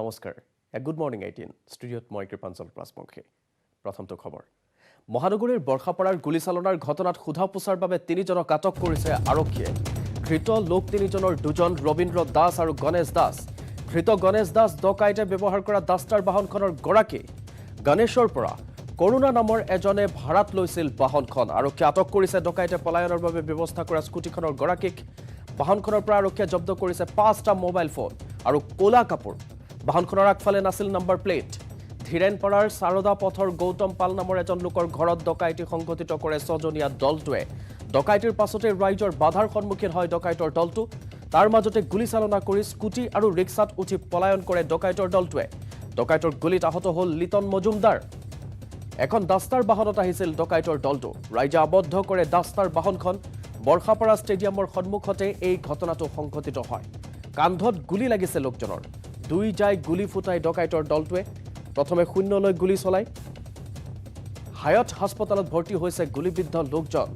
নমস্কাৰ good morning 18 ষ্টুডিঅ'ত মই কৃপাঞ্চল প্ৰাসমুখী প্ৰথমটো খবৰ মহানগৰীৰ বৰ্ষাপাৰাৰ গুলীচালনাৰ ঘটনাত সোধা পোছাৰ বাবে তিনিজনক আটক কৰিছে আৰক্ষীয়ে ধৃত লোক তিনিজনৰ দুজন ৰবীন্দ্ৰ দাস আৰু গণেশ দাস ধৃত গণেশ দাস ডকাইতে ব্যৱহাৰ কৰা ডাষ্টাৰ বাহনখনৰ গৰাকী গণেশৰ পৰা কৰোনা নামৰ এজনে ভাড়াত লৈছিল বাহনখন আৰক্ষীয়ে আটক কৰিছে ডকাইতে পলায়নৰ বাবে ব্যৱস্থা কৰা স্কুটিখনৰ গৰাকীক বাহনখনৰ পৰা আৰক্ষীয়ে জব্দ কৰিছে 5টা মোবাইল ফোন আৰু কোলা কাপোৰ বাহনখনৰ আগফালে নাছিল নম্বৰ প্লেট ধীৰেনপাৰাৰ সাৰদা পথৰ গৌতম পাল নামৰ এজন লোকৰ ঘৰত ডকাইতি সংঘটিত কৰে ছজনীয়া দলটোৱে ডকাইতিৰ পাছতে ৰাইজৰ বাধাৰ সন্মুখীন হয় ডকাইতৰ দলটো তাৰ মাজতে গুলীচালনা কৰি স্কুটি আৰু ৰিক্সাত উঠি পলায়ন কৰে ডকাইতৰ দলটোৱে ডকাইতৰ গুলীত আহত হ'ল লিটন মজুমদাৰ এখন ডাষ্টাৰ বাহনত আহিছিল ডকাইতৰ দলটো ৰাইজে আবদ্ধ কৰে ডাষ্টাৰ বাহনখন বৰ্ষাপাৰা ষ্টেডিয়ামৰ সন্মুখতে এই ঘটনাটো সংঘটিত হয় কান্ধত গুলী লাগিছে লোকজনৰ দুই যায় গুলী ফুটাই ডকাইতৰ দলটোৱে প্ৰথমে শূন্যলৈ গুলী চলায় হায়ত হাস্পতালত ভৰ্তি হৈছে গুলীবিদ্ধ লোকজন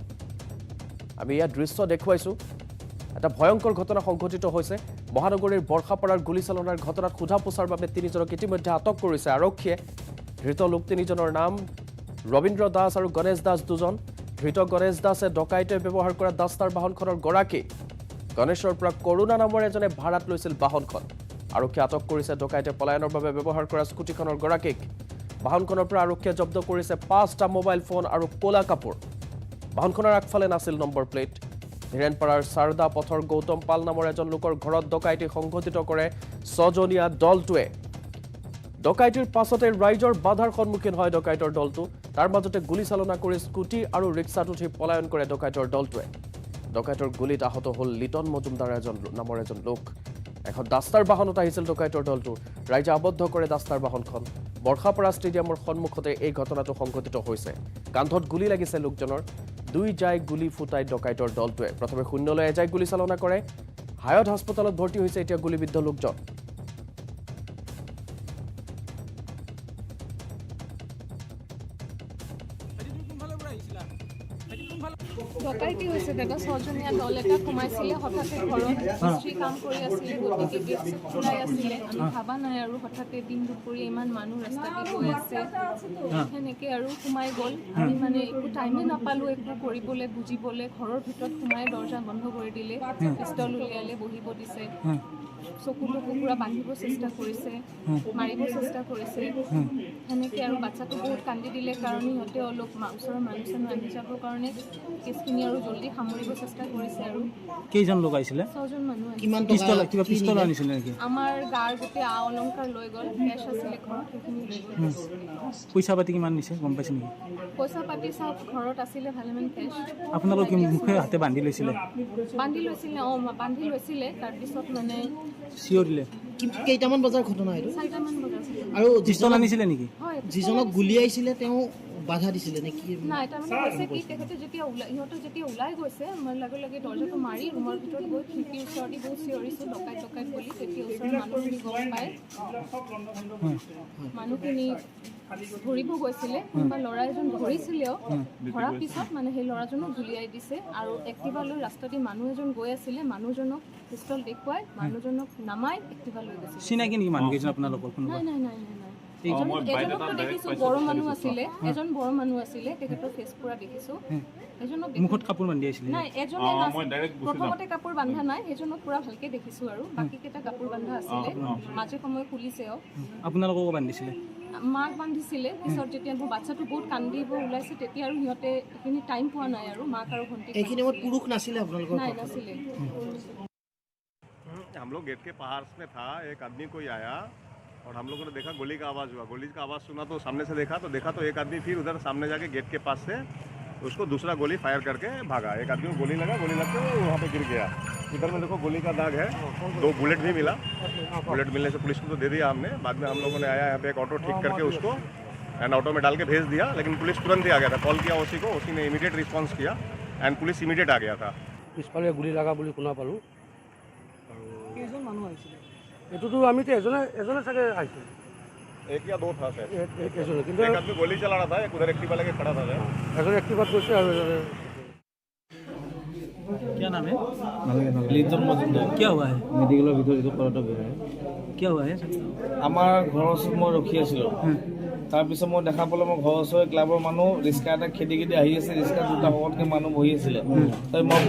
আমি ইয়াৰ দৃশ্য দেখুৱাইছো এটা ভয়ংকৰ ঘটনা সংঘটিত হৈছে মহানগৰীৰ বৰ্ষাপাৰাৰ গুলীচালনাৰ ঘটনাত সোধা পোছাৰ বাবে তিনিজনক ইতিমধ্যে আটক কৰিছে আৰক্ষীয়ে ধৃত লোক তিনিজনৰ নাম ৰবীন্দ্ৰ দাস আৰু গণেশ দাস দুজন ধৃত গণেশ দাসে ডকাইতে ব্যৱহাৰ কৰা ডাষ্টাৰ বাহনখনৰ গৰাকী গণেশৰ পৰা কৰোনা নামৰ এজনে ভাড়াত লৈছিল বাহনখন আৰক্ষীয়ে আটক কৰিছে ডকাইতে পলায়নৰ বাবে ব্যৱহাৰ কৰা স্কুটিখনৰ গৰাকীক বাহনখনৰ পৰা আৰক্ষীয়ে জব্দ কৰিছে 5টা মোবাইল ফোন আৰু কোলা কাপোৰ বাহনখনৰ আগফালে নাছিল নম্বৰ প্লেট ধীৰেনপাৰাৰ সাৰদা পথৰ গৌতম পাল নামৰ এজন লোকৰ ঘৰত ডকাইতি সংঘটিত কৰে ছজনীয়া দলটোৱে ডকাইতিৰ পাছতে ৰাইজৰ বাধাৰ সন্মুখীন হয় ডকাইতৰ দলটো তাৰ মাজতে গুলীচালনা কৰি স্কুটি আৰু ৰিক্সাত উঠি পলায়ন কৰে ডকাইতৰ দলটোৱে ডকাইতৰ গুলীত আহত হ'ল লিটন মজুমদাৰ নামৰ এজন লোক এখন ডাষ্টাৰ বাহনত আহিছিল ডকাইতৰ দলটো ৰাইজে আবদ্ধ কৰে ডাষ্টাৰ বাহনখন বৰ্ষাপাৰা ষ্টেডিয়ামৰ সন্মুখতে এই ঘটনাটো সংঘটিত হৈছে কান্ধত গুলী লাগিছে লোকজনৰ দুই যায় গুলী ফুটাই ডকাইতৰ দলটোৱে প্ৰথমে শূন্যলৈ এজাই গুলীচালনা কৰে হায়ত হাস্পতালত ভৰ্তি হৈছে এতিয়া গুলীবিদ্ধ লোকজন ডকাইতি হৈছে দাদা ছজনীয়া দল এটা সোমাইছিলে হঠাতে ঘৰত মিস্ত্ৰী কাম কৰি আছিলে গতিকে গেট খোলাই আছিলে আমি ভাবা নাই আৰু হঠাতে দিন দুপৰীয়া ইমান মানুহ ৰাস্তাতে গৈ আছে সেনেকৈ আৰু সোমাই গ'ল আমি মানে একো টাইমে নাপালোঁ একো কৰিবলৈ বুজিবলৈ ঘৰৰ ভিতৰত সোমাই দৰ্জা বন্ধ কৰি দিলে পিষ্টল উলিয়ালে বহিব দিছে চকুটো কুকুৰা বান্ধিব চেষ্টা কৰিছে মাৰিব চেষ্টা কৰিছে সেনেকৈ আৰু বাচ্চাটো বহুত কান্দি দিলে কাৰণ সিহঁতে অলপ ওচৰৰ মানুহ চানুহ আহি যাবৰ কাৰণে কেছখিনি আৰু জলদি সামৰিব চেষ্টা কৰিছে আৰু কেইজন লোক আহিছিলে 6জন মানুহ কিমান পিস্তল কিবা পিস্তল আনিছিলে নেকি আমাৰ গাৰ গোটেই অলংকাৰ লৈ গ'ল কেছ আছিলে ঘৰত সেইখিনি লৈ গ'ল পইচা পাতি কিমান নিছে গম পাইছে নেকি পইচা পাতি চব ঘৰত আছিলে ভালেমান কেছ আপোনালোক কি মুখে হাতে বান্ধি লৈছিলে বান্ধি লৈছিলে তাৰপিছত মানে চিঞৰ দিলে কেইটামান বজাৰ ঘটনা এইটো 4টামান বজাত আৰু পিস্তল আনিছিলে নেকি যিজনক গুলিয়াইছিলে তেওঁ বাধা দিছিলে নেকি নাই তাৰমানে কৈছে কি তেখেতে যেতিয়া ওলাই গৈছে মই লগে লগে দৰ্জাটো মাৰি ৰুমৰ ভিতৰত গৈ খিৰিকীৰ ওচৰতে বহুত চিঞৰিছোঁ ডকাইত বুলি তেতিয়া ওচৰৰ মানুহখিনি গম পায় মানুহখিনি ধৰিব গৈছিলে কোনোবা ল'ৰা এজন ধৰিছিলেও ধৰাৰ পিছত মানে সেই ল'ৰাজনক গুলিয়াই দিছে আৰু এক্টিভা লৈ ৰাস্তাতে মানুহ এজন গৈ আছিলে মানুহজনক পিষ্টল দেখুৱাই মানুহজনক নামাই এক্টিভা লৈ গৈছে চিনাকি নেকি মানুহকেইজন আপোনালোকৰ নাই এজনক দেখিছোঁ বড়ো মানুহ আছিলে এজন বড়ো মানুহ আছিলে তেখেতৰ ফেচ পুৰা দেখিছোঁ এজনক মুখত কাপোৰ বান্ধি আছিলে নাই এজনে প্ৰথমতে কাপোৰ বান্ধা নাই সেইজনক পুৰা ভালকে দেখিছোঁ আৰু বাকীকেইটা কাপোৰ বান্ধা আছিলে মাজে সময়ে খুলিছেও আপোনালোককো বান্ধিছিলে মাক বান্ধিছিলে পিছত যেতিয়া মোৰ বাচ্চাটো বহুত কান্দিব ওলাইছে তেতিয়া আৰু সিহঁতে এইখিনি টাইম পোৱা নাই আৰু মাক আৰু ভণ্টি এইখিনি পুৰুষ নাছিলে আপোনালোকৰ নাই নাছিলে हम लोग गेट के पास में था एक आदमी कोई आया और हम लोगों ने देखा गोली का आवाज़ हुआ गोली का आवाज़ सुना तो सामने से देखा तो एक आदमी फिर उधर सामने जाके गेट के पास से उसको दूसरा गोली फायर करके भागा एक आदमी को गोली लग के वो वहाँ पे गिर गया इधर में देखो गोली का दाग है 2 बुलेट भी मिला बुलेट मिलने से पुलिस को तो दे दिया हमने बाद में हम लोगों ने आया यहाँ पे एक ऑटो ठीक करके उसको एंड ऑटो में डाल के भेज दिया लेकिन पुलिस तुरंत ही आ गया था कॉल किया ओसी को ओसी ने इमीडिएट रिस्पॉन्स किया एंड पुलिस इमीडिएट आ गया था পিছফালে গুলি লগা বুলি শুনা পালোঁ কেইজন মানুহ আহিছিলে এইটোতো আমিতো এজনে চাগে আহিছোঁ एक या 2 था सर এজনে কিন্তু एक आदमी गोली चला रहा था एक उधर एक्टिवा लेके खड़ा था এজনে এক্টিভাত গৈছে আৰু এজনে क्या नाम है लिटन मजुमदार क्या हुआ है मेडिकल भीतर जो कराटा बेरा है क्या हुआ है আমাৰ ঘৰৰ ওচৰত মই ৰখি আছিলোঁ তাৰপিছত মই দেখা পালোঁ মই ঘৰৰ ওচৰৰ ক্লাবৰ মানুহ ৰিক্সা এটা খেদি আহি আছে ৰিক্সা দুটা শকতকৈ মানুহ বহি আছিলে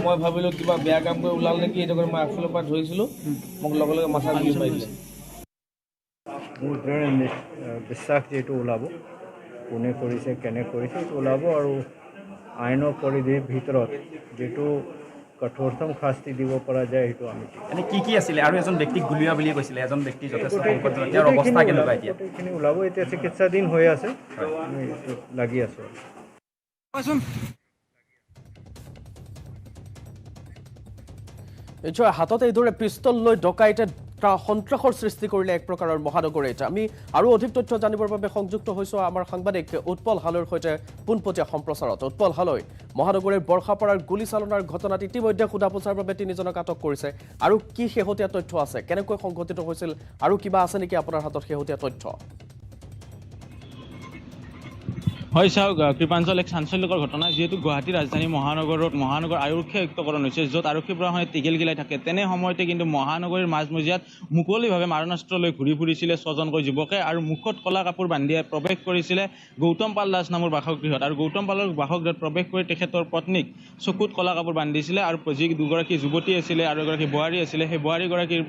মই ভাবিলোঁ কিবা বেয়া কাম কৰি ওলাল নেকি সেইটো কাৰণে মই আগফালৰ পৰা ধৰিছিলোঁ মোক লগে লগে মাথা ঘূৰি পাৰিলে মোৰ দৃঢ় বিশ্বাস যে এইটো ওলাব কোনে কৰিছে কেনে কৰিছে এইটো ওলাব আৰু আইনৰ পৰিধিৰ ভিতৰত যিটো কঠোৰতম শাস্তি দিব পৰা যায় সেইটো আমি এনে কি আছিলে আৰু এজন ব্যক্তিক গুলীয়া বুলি কৈছিলে এজন ব্যক্তি যথেষ্ট সংকটজনক তেওঁৰ অৱস্থা কেনেকুৱা এতিয়া গোটেইখিনি ওলাব এতিয়া চিকিৎসাধীন হৈ আছে আমি এইটো লাগি আছোঁ নিশ্চয় হাতত এইদৰে পিষ্টল লৈ ডকাইতে সন্ত্ৰাসৰ সৃষ্টি কৰিলে এক প্ৰকাৰৰ মহানগৰীত আমি আৰু অধিক তথ্য জানিবৰ বাবে সংযুক্ত হৈছোঁ আমাৰ সাংবাদিক উৎপল হালৈৰ সৈতে পোনপটীয়া সম্প্ৰচাৰত উৎপল হালৈ মহানগৰীৰ বৰ্ষাপাৰাৰ গুলীচালনাৰ ঘটনাত ইতিমধ্যে সোধা পোছাৰ বাবে 3জনক আটক কৰিছে আৰু কি শেহতীয়া তথ্য আছে কেনেকৈ সংঘটিত হৈছিল আৰু কিবা আছে নেকি আপোনাৰ হাতত শেহতীয়া তথ্য হয় চাওক কৃপাঞ্চল এক চাঞ্চল্যকৰ ঘটনা যিহেতু গুৱাহাটী ৰাজধানী মহানগৰত মহানগৰ আৰক্ষী আয়ুক্তকৰণ হৈছে য'ত আৰক্ষী প্ৰশাসনে টিকেল গিলাই থাকে তেনে সময়তে কিন্তু মহানগৰীৰ মাজমজিয়াত মুকলিভাৱে মাৰণাস্ত্ৰ লৈ ঘূৰি ফুৰিছিলে 6জনকৈ যুৱকে আৰু মুখত কলা কাপোৰ বান্ধি প্ৰৱেশ কৰিছিলে গৌতম পাল দাস নামৰ বাসগৃহত আৰু গৌতম পালৰ বাসগৃহত প্ৰৱেশ কৰি তেখেতৰ পত্নীক চকুত কলা কাপোৰ বান্ধিছিলে আৰু যি দুগৰাকী যুৱতী আছিলে আৰু এগৰাকী বোৱাৰী আছিলে সেই বোৱাৰীগৰাকীৰ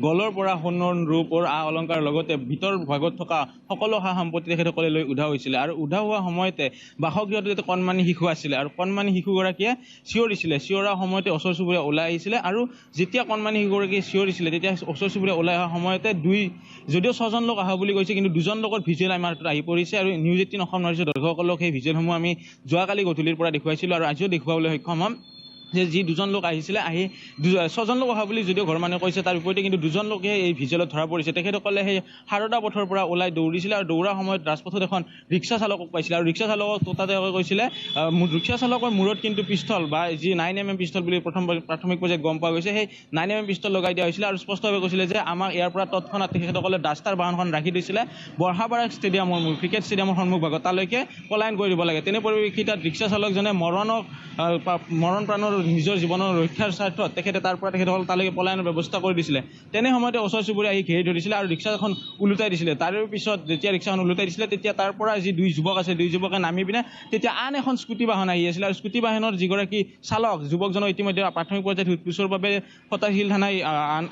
গলৰ পৰা সোণৰ ৰূপৰ আ অলংকাৰ লগতে ভিতৰ ভাগত থকা সকলো সা সম্পত্তি তেখেতসকলে লৈ উধা হৈছিলে আৰু উধা হোৱা সময়তে বাসগৃহত এটা কণমানি শিশু আছিলে আৰু কণমানি শিশুগৰাকীয়ে চিঞৰিছিলে চিঞৰা সময়তে ওচৰ চুবুৰীয়া ওলাই আহিছিলে আৰু যেতিয়া কণমানি শিশুগৰাকীয়ে চিঞৰিছিলে তেতিয়া ওচৰ চুবুৰীয়া ওলাই অহা সময়তে যদিও 6জন লোক আহা বুলি কৈছে কিন্তু 2জন লোকৰ ভিজুৱেল আমাৰ হাতত আহি পৰিছে আৰু নিউজ 18 অসম নৰিছ দৰ্শকসকলক সেই ভিজুৱেলসমূহ আমি যোৱাকালি গধূলিৰ পৰা দেখুৱাইছিলোঁ আৰু আজিও দেখুৱাবলৈ সক্ষম হ'ম যে যি 2জন লোক আহিছিলে আহি 6জন লোক অহা বুলি যদিও ঘৰ মানুহে কৈছে তাৰ বিপৰীতে কিন্তু 2জন লোকে এই ভিজুৱেলত ধৰা পৰিছে তেখেতসকলে সেই সাৰদা পথৰ পৰা ওলাই দৌৰিছিলে আৰু দৌৰাৰ সময়ত ৰাজপথত এখন ৰিক্সা চালকক পাইছিলে আৰু ৰিক্সা চালকক তাতে কৈছিলে ৰিক্সা চালকৰ মূৰত কিন্তু পিষ্টল বা যি 9mm পিষ্টল বুলি প্ৰাথমিক পৰ্যায়ত গম পোৱা গৈছে সেই 9mm পিষ্টল লগাই দিয়া হৈছিলে আৰু স্পষ্টভাৱে কৈছিলে যে আমাক ইয়াৰ পৰা তৎক্ষণাত তেখেতসকলে ডাষ্টাৰ বাহনখন ৰাখি দিছিলে বৰ্ষাপাৰা ষ্টেডিয়ামৰ ক্ৰিকেট ষ্টেডিয়ামৰ সন্মুখ ভাগত তালৈকে পলায়ন কৰি দিব লাগে তেনে পৰিপ্ৰেক্ষিতত ৰিক্সা চালকজনে মৰণ প্ৰাণৰ নিজৰ জীৱনৰ ৰক্ষাৰ স্বাৰ্থত তেখেতে তাৰ পৰা তেখেতসকল তালৈকে পলায়নৰ ব্যৱস্থা কৰি দিছিলে তেনে সময়তে ওচৰ চুবুৰীয়া আহি ঘেৰি ধৰিছিলে আৰু ৰিক্সাখন ওলোটাই দিছিলে তাৰে পিছত যেতিয়া ৰিক্সাখন ওলোটাই দিছিলে তেতিয়া তাৰ পৰা যি 2 যুৱক আছে 2 যুৱকে নামি পিনে তেতিয়া আন এখন স্কুটি বাহন আহি আছিল আৰু স্কুটি বাহনৰ যিগৰাকী চালক যুৱকজনক ইতিমধ্যে প্ৰাথমিক পৰ্যায়ত সোধপোছৰ বাবে ফটাশীল থানাই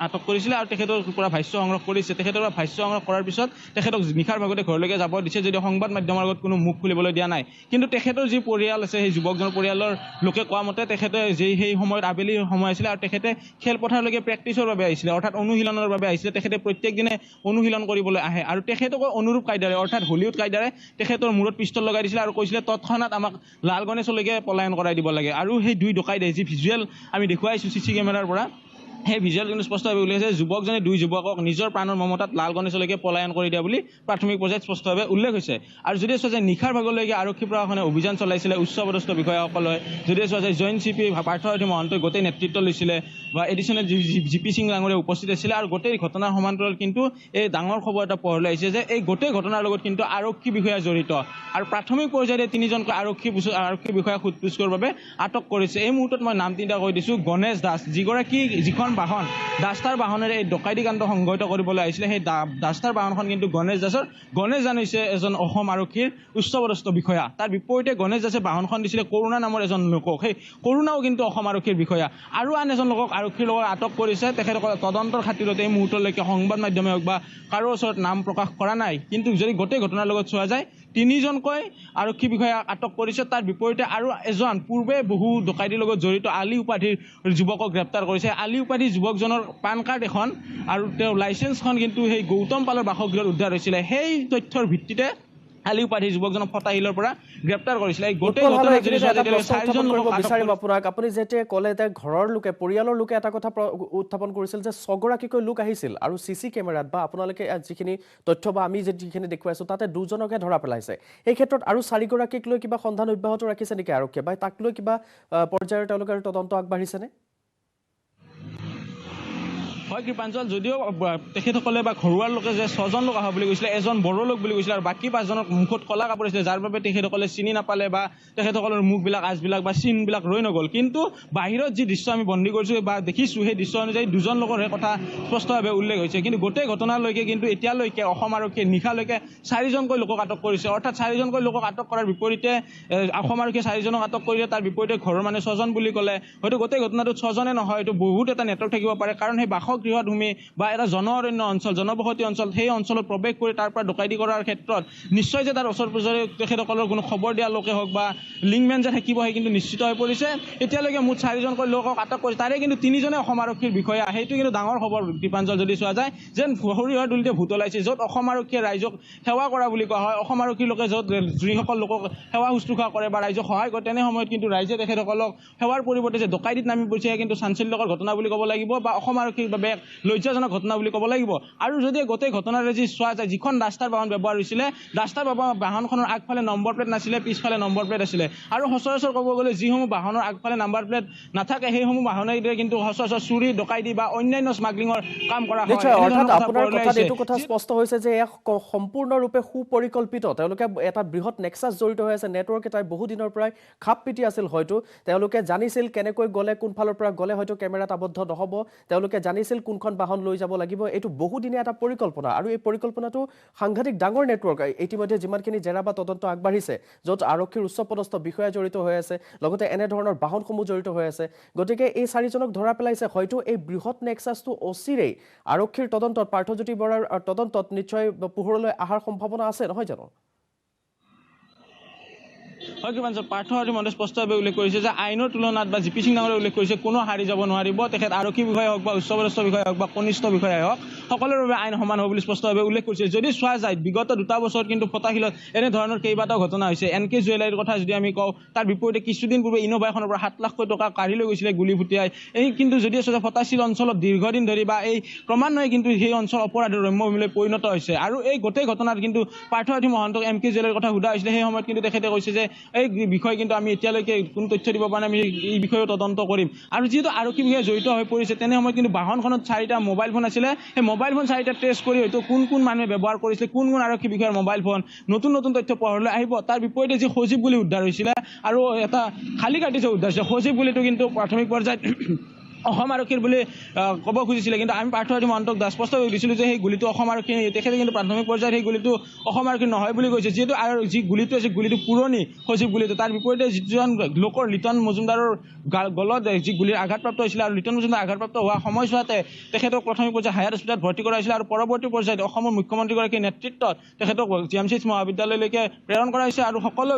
আটক কৰিছিলে আৰু তেখেতৰ পৰা ভাষ্য সংগ্ৰহ কৰিছে তেখেতৰ পৰা ভাষ্য সংগ্ৰহ কৰাৰ পিছত তেখেতক নিশাৰ ভাগতে ঘৰলৈকে যাব দিছে যদিও সংবাদ মাধ্যমৰ আগত কোনো মুখ খুলিবলৈ দিয়া নাই কিন্তু তেখেতৰ যি পৰিয়াল আছে সেই যুৱকজনৰ পৰিয়ালৰ লোকে কোৱা মতে তেখেতে সেই সময়ত আবেলি সময় আছিলে আৰু তেখেতে খেলপথাৰলৈকে প্ৰেক্টিছৰ বাবে আহিছিলে অৰ্থাৎ অনুশীলনৰ বাবে আহিছিলে তেখেতে প্ৰত্যেক দিনে অনুশীলন কৰিবলৈ আহে আৰু তেখেতক অনুৰূপ কায়দাৰে অৰ্থাৎ হলিউড কায়দাৰে তেখেতৰ মূৰত পিষ্টল লগাই দিছিলে আৰু কৈছিলে তৎক্ষণাত আমাক লাল গণেশলৈকে পলায়ন কৰাই দিব লাগে আৰু সেই 2 ডকাইতে যি ভিজুৱেল আমি দেখুৱাইছোঁ চিচি কেমেৰাৰ পৰা সেই ভিজুৱেল কিন্তু স্পষ্টভাৱে উল্লেখ হৈছে যুৱকজনে 2 যুৱকক নিজৰ প্ৰাণৰ মমতাত লাল গণেশলৈকে পলায়ন কৰি দিয়া বুলি প্ৰাথমিক পৰ্যায়ত স্পষ্টভাৱে উল্লেখ হৈছে আৰু যদি চোৱা যায় নিশাৰ ভাগলৈকে আৰক্ষী প্ৰশাসনে অভিযান চলাইছিলে উচ্চপদস্থ বিষয়াসকলে যদি চোৱা যায় জইণ্ট চিপি পাৰ্থসাৰথী মহন্তই গোটেই নেতৃত্ব লৈছিলে বা এডিশ্যনেল জিপি সিং ডাঙৰীয়া উপস্থিত আছিলে আৰু গোটেই ঘটনাৰ সমান্তৰাল কিন্তু এই ডাঙৰ খবৰ এটা পোহৰলৈ আহিছে যে এই গোটেই ঘটনাৰ লগত কিন্তু আৰক্ষী বিষয়া জড়িত আৰু প্ৰাথমিক পৰ্যায়তে 3জনকৈ আৰক্ষী বিষয়া সোধপোছ কৰাৰ বাবে আটক কৰিছে এই মুহূৰ্তত মই নাম 3টা কৈ দিছোঁ গণেশ দাস যিখন বাহন ডাষ্টাৰ বাহনেৰে এই ডকাইতি কাণ্ড সংঘটিত কৰিবলৈ আহিছিলে সেই ডাষ্টাৰ বাহনখন কিন্তু গণেশ দাস হৈছে এজন অসম আৰক্ষীৰ উচ্চপদস্থ বিষয়া তাৰ বিপৰীতে গণেশ দাসে বাহনখন দিছিলে কৰুণা নামৰ এজন লোকক সেই কৰুণাও কিন্তু অসম আৰক্ষীৰ বিষয়া আৰু আন এজন লোকক আৰক্ষীৰ লগত আটক কৰিছে তেখেতসকলে তদন্তৰ খাতিৰতে এই মুহূৰ্তলৈকে সংবাদ মাধ্যমে হওক বা কাৰো ওচৰত নাম প্ৰকাশ কৰা নাই কিন্তু যদি গোটেই ঘটনাৰ লগত চোৱা যায় 3জনকৈ আৰক্ষী বিষয়া আটক কৰিছে তাৰ বিপৰীতে আৰু এজন পূৰ্বে বহু ডকাইতিৰ লগত জড়িত আলী উপাধিৰ যুৱকক গ্ৰেপ্তাৰ কৰিছে আলী উপাধিৰ যুৱকজনৰ পান কাৰ্ড এখন আৰু তেওঁৰ লাইচেন্সখন কিন্তু সেই গৌতম পালৰ বাসগৃহত উদ্ধাৰ হৈছিলে সেই তথ্যৰ ভিত্তিতে আলী উপাধিৰ যুৱকজনক ফটাশীলৰ পৰা গ্ৰেপ্তাৰ কৰিছিলে এই গোটেই ঘটনা যদি বিচাৰিম আপোনাক আপুনি যেতিয়া ক'লে যে ঘৰৰ লোকে পৰিয়ালৰ লোকে এটা কথা উত্থাপন কৰিছিল যে 6গৰাকীকৈ লোক আহিছিল আৰু চিচি কেমেৰাত বা আপোনালোকে যিখিনি তথ্য বা আমি যিখিনি দেখুৱাইছোঁ তাতে 2জনকে ধৰা পেলাইছে এই ক্ষেত্ৰত আৰু 4গৰাকীক লৈ কিবা সন্ধান অব্যাহত ৰাখিছে নেকি আৰক্ষীয়ে বা তাক লৈ কিবা পৰ্যায়ৰ তেওঁলোকৰ তদন্ত আগবাঢ়িছেনে হয় কৃপাঞ্চল, যদিও তেখেতসকলে বা ঘৰুৱাৰ লোকে যে 6জন লোক অহা বুলি কৈছিলে, এজন বড়ো লোক বুলি কৈছিলে আৰু বাকী 5জনৰ মুখত কলা কাপোৰ আছিলে, যাৰ বাবে তেখেতসকলে চিনি নাপালে বা তেখেতসকলৰ মুখবিলাক আজবিলাক বা চিনবিলাক ৰৈ নগ'ল। কিন্তু বাহিৰত যি দৃশ্য আমি বন্দী কৰিছোঁ বা দেখিছোঁ, সেই দৃশ্য অনুযায়ী 2জন লোকৰহে কথা স্পষ্টভাৱে উল্লেখ হৈছে। কিন্তু গোটেই ঘটনালৈকে কিন্তু এতিয়ালৈকে অসম আৰক্ষীয়ে নিশালৈকে 4জনকৈ লোকক আটক কৰিছে। অৰ্থাৎ 4জনকৈ লোকক আটক কৰাৰ বিপৰীতে অসম আৰক্ষীয়ে 4জনক আটক কৰিলে, তাৰ বিপৰীতে ঘৰৰ মানুহে 6জন বুলি ক'লে। হয়তো গোটেই ঘটনাটোত 6জনে নহয়, এইটো বহুত এটা নেটৱৰ্ক থাকিব পাৰে। কাৰণ সেই বাসগৃহত ভূমি বা এটা জনঅৰণ্য অঞ্চল, জনবসতি অঞ্চল, সেই অঞ্চলত প্ৰৱেশ কৰি তাৰ পৰা ডকাইতি কৰাৰ ক্ষেত্ৰত নিশ্চয় যে তাৰ ওচৰ পাজৰে তেখেতসকলৰ কোনো খবৰ দিয়া লোকে হওক বা লিংকমেন যে থাকিব, সেই কিন্তু নিশ্চিত হৈ পৰিছে। এতিয়ালৈকে মুঠ 4জনকৈ লোকক আটক কৰিছে, তাৰে কিন্তু 3জনে অসম আৰক্ষীৰ বিষয়া। সেইটো কিন্তু ডাঙৰ খবৰ দীপাঞ্চল, যদি চোৱা যায় যেন সৰিয়হৰ দুলিতে ভূত ওলাইছে। য'ত অসম আৰক্ষীয়ে ৰাইজক সেৱা কৰা বুলি কোৱা হয়, অসম আৰক্ষীৰ লোকে য'ত যিসকল লোকক সেৱা শুশ্ৰূষা কৰে বা ৰাইজক সহায় কৰে, তেনে সময়ত কিন্তু ৰাইজে তেখেতসকলক সেৱাৰ পৰিৱৰ্তে যে ডকাইতিত নামি পৰিছে, কিন্তু চাঞ্চল্যকৰ ঘটনা বুলি ক'ব লাগিব বা অসম আৰক্ষীৰ বাবে লজ্জাজনক ঘটনা বুলি ক'ব লাগিব। আৰু যদি গোটেই ঘটনাৰে যি চোৱা যায়, যিখন ৰাস্তাৰ বাহন ব্যৱহাৰ হৈছিলে, ৰাস্তাৰ বাহনখনৰ আগফালে নম্বৰ প্লেট নাছিলে, পিছফালে নম্বৰ প্লেট আছিলে। আৰু সচৰাচৰ ক'ব গ'লে যিসমূহ বাহনৰ আগফালে নাম্বাৰ প্লেট নাথাকে, সেইসমূহ বাহনেৰে কিন্তু সচৰাচৰ চুৰি, ডকাইতি বা অন্যান্য স্মাগলিঙৰ কাম কৰা হয়। নিশ্চয়, অৰ্থাৎ আপোনাৰ কথাত এইটো কথা স্পষ্ট হৈছে যে এয়া সম্পূৰ্ণৰূপে সুপৰিকল্পিত। তেওঁলোকে এটা বৃহৎ নেক্সাছ জড়িত হৈ আছে, নেটৱৰ্ক এটাই বহুদিনৰ পৰাই খাপ পিটি আছিল। হয়তো তেওঁলোকে জানিছিল কেনেকৈ গ'লে, কোনফালৰ পৰা গ'লে হয়তো কেমেৰাত আবদ্ধ নহ'ব, তেওঁলোকে জানিছিল কোনখন বাহন লৈ যাব লাগিব। এইটো বহুদিনীয়া এটা পৰিকল্পনা, আৰু এই পৰিকল্পনাটো সাংঘাতিক ডাঙৰ নেটৱৰ্ক। ইতিমধ্যে যিমানখিনি জেৰা বা তদন্ত আগবাঢ়িছে, য'ত আৰক্ষীৰ উচ্চপদস্থ বিষয়া জড়িত হৈ আছে, লগতে এনেধৰণৰ বাহনসমূহ জড়িত হৈ আছে। গতিকে এই 4জনক ধৰা পেলাইছে। হয়তো এই বৃহৎ নেক্সাছটো অচিৰেই আৰক্ষীৰ তদন্তত, পাৰ্থজ্যোতি বৰাৰ তদন্তত নিশ্চয় পোহৰলৈ অহাৰ সম্ভাৱনা আছে, নহয় জানো? হয় কৃপাঞ্চল, পাৰ্থসাৰথী মহন্তই স্পষ্টভাৱে উল্লেখ কৰিছে যে আইনৰ তুলনাত বা জিপি সিং ডাঙৰে উল্লেখ কৰিছে কোনো হাৰি যাব নোৱাৰিব। তেখেত আৰক্ষী বিষয়া হওক বা উচ্চপদস্থ বিষয়া হওক বা কনিষ্ঠ বিষয়াই হওক, সকলোৰে বাবে আইন সমান হ'ব বুলি স্পষ্টভাৱে উল্লেখ কৰিছে। যদি চোৱা যায়, বিগত 2টা বছৰত কিন্তু ফটাশিলত এনেধৰণৰ কেইবাটাও ঘটনা হৈছে। NK জুৱেলাৰীৰ কথা যদি আমি কওঁ, তাৰ বিপৰীতে কিছুদিন পূৰ্বে ইনোভা এখনৰ পৰা 7 লাখকৈ টকা কাঢ়ি লৈ গৈছিলে গুলী ফুটিয়াই। এই কিন্তু যদি চোৱা ফটাশিল অঞ্চলত দীৰ্ঘদিন ধৰি বা এই ক্ৰমান্বয়ে কিন্তু সেই অঞ্চল অপৰাধৰ ৰম্যভূমিলৈ পৰিণত হৈছে। আৰু এই গোটেই ঘটনাত কিন্তু পাৰ্থসাৰথী মহন্তক MK জুৱেলাৰীৰ কথা সোধা হৈছিলে। সেই সময়ত কিন্তু তেখেতে কৈছে যে এই বিষয়ে কিন্তু আমি এতিয়ালৈকে কোনো তথ্য দিব পৰা নাই, আমি এই বিষয়েও তদন্ত কৰিম। আৰু যিহেতু আৰক্ষী বিষয়ে জড়িত হৈ পৰিছে, তেনে সময়ত কিন্তু বাহনখনত 4টা মোবাইল ফোন আছিলে। সেই মোবাইল ফোন 4টা ট্ৰেছ কৰি হয়তো কোন মানুহে ব্যৱহাৰ কৰিছিলে, কোন আৰক্ষী বিষয়াৰ মোবাইল ফোন, নতুন তথ্য পোহৰলৈ আহিব। তাৰ বিপৰীতে যি সজীৱ গুলী উদ্ধাৰ হৈছিলে আৰু এটা খালী কাটিছে উদ্ধাৰ হৈছে, সজীৱ গুলীটো কিন্তু প্ৰাথমিক পৰ্যায়ত অসম আৰক্ষীৰ বুলি ক'ব খুজিছিলে। কিন্তু আমি পাৰ্থসাৰথী মহন্তক স্পষ্ট কৰি দিছিলোঁ যে সেই গুলীটো অসম আৰক্ষী, তেখেতে কিন্তু প্ৰাথমিক পৰ্যায়ত সেই গুলীটো অসম আৰক্ষী নহয় বুলি কৈছে। যিহেতু আৰু যি গুলীটো আছে, গুলীটো পুৰণি সজীৱ গুলীটো। তাৰ বিপৰীতে যিজন লোকৰ লিটন মজুমদাৰৰ গলত যি গুলীৰ আঘাতপ্ৰাপ্ত হৈছিলে, আৰু লিটন মজুমদাৰ আঘাতপ্ৰাপ্ত হোৱা সময়ছোৱাতে তেখেতক প্ৰাথমিক পৰ্যায়ত হায়াৰ হস্পিটেলত ভৰ্তি কৰা হৈছিলে। আৰু পৰৱৰ্তী পৰ্যায়ত অসমৰ মুখ্যমন্ত্ৰীগৰাকীৰ নেতৃত্বত তেখেতক GMCH মহাবিদ্যালয়লৈকে প্ৰেৰণ কৰা হৈছে আৰু সকলো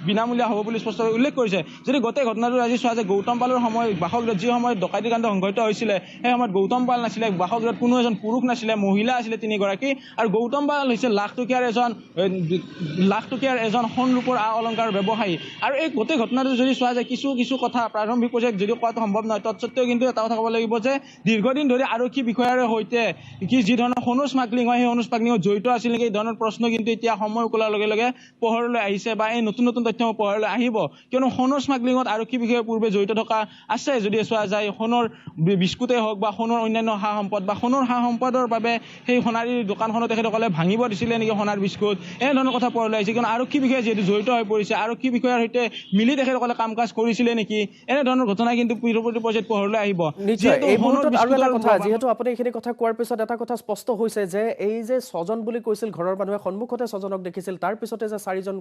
বিনামূলীয়া হ'ব বুলি স্পষ্টভাৱে উল্লেখ কৰিছে। যদি গোটেই ঘটনাটো আজি চোৱা যায়, গৌতম পালৰ সময় বাসগৃহত যি সময়ত ডকাইতি কাণ্ড সংঘটিত হৈছিলে, সেই সময়ত গৌতম পাল নাছিলে, বাসগৃহত কোনো এজন পুৰুষ নাছিলে, মহিলা আছিলে 3গৰাকী। আৰু গৌতম পাল হৈছে লাখ টকীয়াৰ এজন সোণ ৰূপৰ আ অলংকাৰ ব্যৱসায়ী। আৰু এই গোটেই ঘটনাটো যদি চোৱা যায়, কিছু কথা প্ৰাৰম্ভিক পৰ্যায়ত যদিও কোৱাটো সম্ভৱ নহয়, তৎসত্ত্বেও কিন্তু এটা কথা ক'ব লাগিব যে দীৰ্ঘদিন ধৰি আৰক্ষী বিষয়াৰ সৈতে যি ধৰণৰ সোণৰ স্মাগলিং হয়, সেই সোণৰ স্মাগলিঙত জড়িত আছিল নেকি, এই ধৰণৰ প্ৰশ্ন কিন্তু এতিয়া সময় উকলাৰ লগে লগে পোহৰলৈ আহিছে বা এই নতুন তথ্য পোহৰলৈ আহিব। কিয়নো সোণৰ স্মাগলিঙত আৰক্ষী বিষয়াৰ পূৰ্বে জড়িত থকা আছে। যদি চোৱা যায়, সোণৰ বিস্কুটেই হওক বা সোণৰ অন্যান্য সা সম্পদ বা সোণৰ সা সম্পদৰ বাবে সেই সোণাৰী দোকানখনত তেখেতসকলে ভাঙিব দিছিলে নেকি সোণাৰ বিস্কুট, এনেধৰণৰ কথা পোহৰলৈ আহিছে। কিয়নো আৰক্ষী বিষয়া যিহেতু জড়িত হৈ পৰিছে, আৰক্ষী বিষয়াৰ সৈতে মিলি তেখেতসকলে কাম কাজ কৰিছিলে নেকি, এনেধৰণৰ ঘটনা কিন্তু পৰৱৰ্তী পৰ্যায়ত পোহৰলৈ আহিব। নিশ্চয় এই মুহূৰ্তত আৰু এটা কথা, যিহেতু আপুনি এইখিনি কথা কোৱাৰ পিছত এটা কথা স্পষ্ট হৈছে যে এই যে 6জন বুলি কৈছিল ঘৰৰ মানুহে, সন্মুখতে 6জনক দেখিছিল, তাৰ পিছতে যে 4জন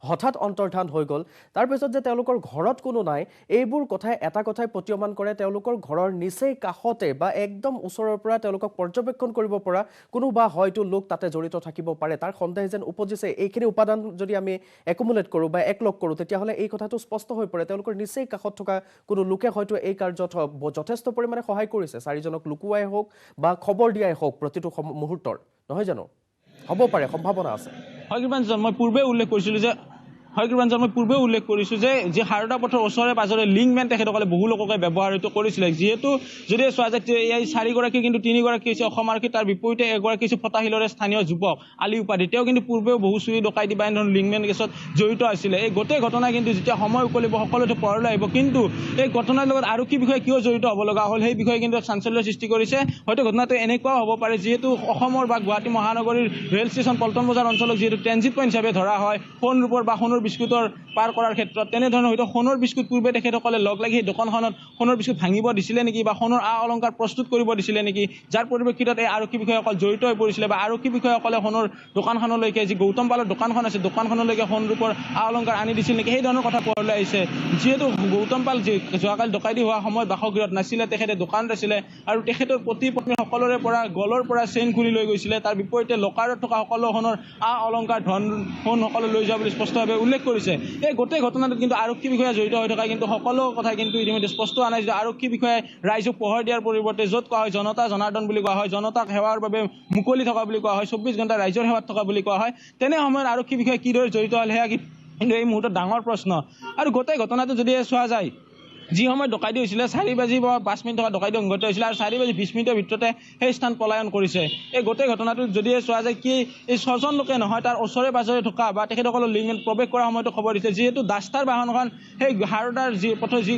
হঠাৎ অন্তৰ্ধান হৈ গ'ল, তাৰ পিছত যে তেওঁলোকৰ ঘৰত কোনো নাই, এইবোৰ কথাই এটা কথাই প্ৰতীয়মান কৰে, তেওঁলোকৰ ঘৰৰ নিচেই কাষতে বা একদম ওচৰৰ পৰা তেওঁলোকক পৰ্যবেক্ষণ কৰিব পৰা কোনোবা হয়তো লোক তাতে জড়িত থাকিব পাৰে। তাৰ সন্দেহ যেন উপজিছে। এইখিনি উপাদান যদি আমি একুমুলেট কৰোঁ বা একলগ কৰোঁ, তেতিয়াহ'লে এই কথাটো স্পষ্ট হৈ পৰে। তেওঁলোকৰ নিচেই কাষত থকা কোনো লোকে হয়তো এই কাৰ্যত যথেষ্ট পৰিমাণে সহায় কৰিছে, 4জনক লুকুৱাই হওক বা খবৰ দিয়াই হওক প্ৰতিটো মুহূৰ্তৰ, নহয় জানো? হ'ব পাৰে, সম্ভাৱনা আছে। হয় কৃপাঞ্চল, মই পূৰ্বে উল্লেখ কৰিছিলোঁ যে হয় কৃপাঞ্চল মই পূৰ্বে উল্লেখ কৰিছোঁ যে সাৰদা পথৰ ওচৰে পাজৰে লিংকমেন তেখেতসকলে বহু লোককে ব্যৱহৃত কৰিছিলে যিহেতু যদি চোৱা যায় এই 4গৰাকী কিন্তু 3গৰাকী হৈছে অসম আৰক্ষী তাৰ বিপৰীতে এগৰাকী হৈছে ফটাশিলৰে স্থানীয় যুৱক আলী উপাধি তেওঁ কিন্তু পূৰ্বেও বহু চুৰি ডকাইতি বা এনেধৰণৰ লিংকমেন কেছত জড়িত আছিলে এই গোটেই ঘটনা কিন্তু যেতিয়া সময় উকলিব সকলোতে পোহৰলৈ আহিব কিন্তু এই ঘটনাৰ লগত আৰক্ষী বিষয়ে কিয় জড়িত হ'ব লগা হ'ল সেই বিষয়ে কিন্তু চাঞ্চল্যৰ সৃষ্টি কৰিছে হয়তো ঘটনাটো এনেকুৱাও হ'ব পাৰে যিহেতু অসমৰ বা গুৱাহাটী মহানগৰীৰ ৰেল ষ্টেচন পল্টন বজাৰ অঞ্চলক যিহেতু ট্ৰেনজিট পইণ্ট হিচাপে ধৰা হয় সোণ ৰূপৰ বা সোণৰ বিস্কুটৰ পাৰ কৰাৰ ক্ষেত্ৰত তেনেধৰণৰ হয়তো সোণৰ বিস্কুট পূৰ্বে তেখেতসকলে লগ লাগি সেই দোকানখনত সোণৰ বিস্কুট ভাঙিব দিছিলে নেকি বা সোণৰ অলংকাৰ প্ৰস্তুত কৰিব দিছিলে নেকি যাৰ পৰিপ্ৰেক্ষিতত এই আৰক্ষী বিষয়াসকল জড়িত হৈ পৰিছিলে বা আৰক্ষী বিষয়াসকলে সোণৰ দোকানখনলৈকে যি গৌতম পালৰ দোকানখন আছে দোকানখনলৈকে সোণ ৰূপৰ অলংকাৰ আনি দিছিল নেকি সেই ধৰণৰ কথা পোহৰলৈ আহিছে যিহেতু গৌতম পাল যি যোৱাকালি ডকাইতি হোৱা সময়ত বাসগৃহত নাছিলে তেখেতে দোকানত আছিলে আৰু তেখেতৰ পতি পত্নী সকলোৰে পৰা গলৰ পৰা চেইন খুলি লৈ গৈছিলে তাৰ বিপৰীতে লকাৰত থকা সকলো সোণৰ অলংকাৰ ধন সোণ সকলো লৈ যোৱা বুলি স্পষ্টভাৱে উল্লেখ কৰিছে এই গোটেই ঘটনাটোত কিন্তু আৰক্ষী বিষয়া জড়িত হৈ থকা কিন্তু সকলো কথা কিন্তু ইতিমধ্যে স্পষ্ট হোৱা নাই যে আৰক্ষী বিষয়াই ৰাইজক পোহৰ দিয়াৰ পৰিৱৰ্তে য'ত কোৱা হয় জনতা জনাৰ্দন বুলি কোৱা হয় জনতাক সেৱাৰ বাবে মুকলি থকা বুলি কোৱা হয় 24 ঘণ্টা ৰাইজৰ সেৱাত থকা বুলি কোৱা হয় তেনে সময়ত আৰক্ষী বিষয়া কিদৰে জড়িত হ'ল সেয়া কিন্তু এই মুহূৰ্তত ডাঙৰ প্ৰশ্ন আৰু গোটেই ঘটনাটো যদি চোৱা যায় যি সময়ত ডকাইতি হৈছিলে 4:05 টকা ডকাইতি সংঘটিত হৈছিলে আৰু 4:20 ভিতৰতে সেই স্থান পলায়ন কৰিছে এই গোটেই ঘটনাটো যদি চোৱা যায় কি এই 6জন লোকে নহয় তাৰ ওচৰে পাজৰে থকা বা তেখেতসকলৰ লিংকমেন প্ৰৱেশ কৰাৰ সময়তো খবৰ দিছে যিহেতু ডাষ্টাৰ বাহনখন সেই হাৰদাৰ যি পথৰ যি